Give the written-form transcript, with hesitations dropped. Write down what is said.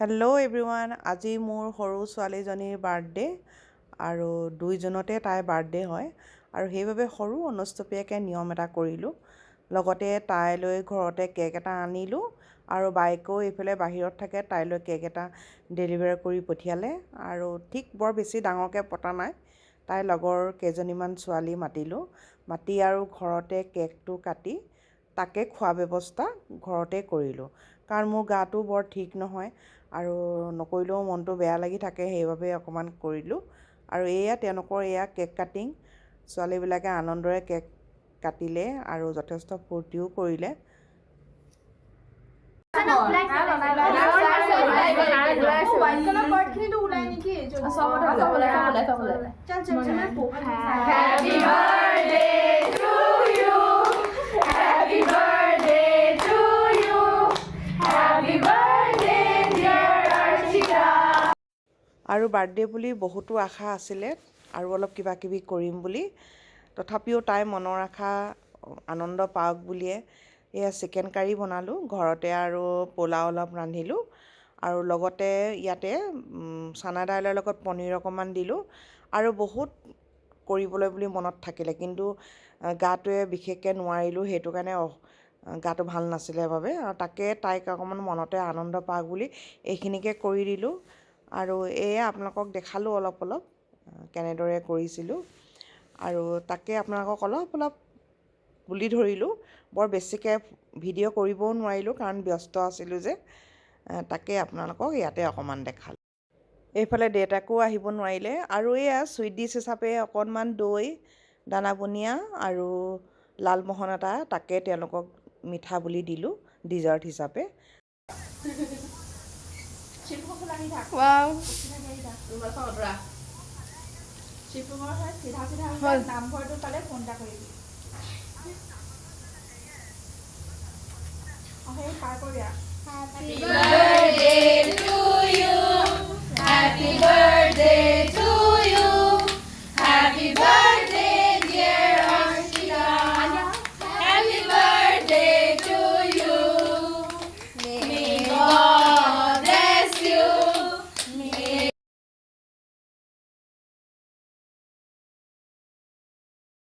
Hello' everyone, আজি মোৰ সৰু ছোৱালীজনীৰ বাৰ্থডে আৰু 2 জুনতে তাইৰ বাৰ্থডে হয় আৰু সেইবাবে সৰু অনুষ্টুপীয়াকৈ নিয়ম এটা কৰিলোঁ। লগতে তাইলৈ ঘৰতে কেক এটা আনিলোঁ আৰু বাইকেও এইফালে বাহিৰত থাকে, তাইলৈ কেক এটা ডেলিভাৰ কৰি পঠিয়ালে আৰু ঠিক বৰ বেছি ডাঙৰকৈ পতা নাই। তাইৰ লগৰ কেইজনীমান ছোৱালী মাতি আৰু ঘৰতে কেকটো কাটি তাকে খোৱা ব্যৱস্থা ঘৰতে কৰিলোঁ, কাৰণ মোৰ গাটো বৰ ঠিক নহয় আৰু নকৰিলেও মনটো বেয়া লাগি থাকে, সেইবাবে অকণমান কৰিলোঁ। আৰু তেওঁলোকৰ কেক কাটিং, ছোৱালীবিলাকে আনন্দৰে কেক কাটিলে আৰু যথেষ্ট ফূৰ্তিও কৰিলে। আৰু বাৰ্থডে বুলি বহুতো আশা আছিলে আৰু অলপ কিবা কিবি কৰিম বুলি, তথাপিও তাই মনৰ আশা আনন্দ পাওক বুলিয়ে চিকেন কাৰী বনালোঁ ঘৰতে আৰু পোলাও অলপ ৰান্ধিলোঁ আৰু লগতে ইয়াতে চানা দাইলৰ লগত পনীৰ অকণমান দিলোঁ আৰু বহুত কৰিবলৈ বুলি মনত থাকিলে, কিন্তু গাটোৱে বিশেষকৈ নোৱাৰিলোঁ, সেইটো কাৰণে গাটো ভাল নাছিলে বাবে, আৰু তাকে তাইক অকণমান মনতে আনন্দ পাওক বুলি এইখিনিকে কৰি দিলোঁ। আৰু আপোনালোকক দেখালোঁ অলপ কেনেদৰে কৰিছিলোঁ আৰু তাকে আপোনালোকক অলপ তুলি ধৰিলোঁ। বৰ বেছিকৈ ভিডিঅ' কৰিবও নোৱাৰিলোঁ কাৰণ ব্যস্ত আছিলোঁ যে, তাকে আপোনালোকক ইয়াতে অকণমান দেখালোঁ। এইফালে দেউতাকো আহিব নোৱাৰিলে আৰু চুইট ডিছ হিচাপে অকণমান দৈ, দানা বনিয়া আৰু লালমোহন এটা, তাকে তেওঁলোকক মিঠা বুলি দিলোঁ ডিজাৰ্ট হিচাপে। নামঘৰটো পালে ফোন এটা কৰিবি। সেই পাৰ কৰি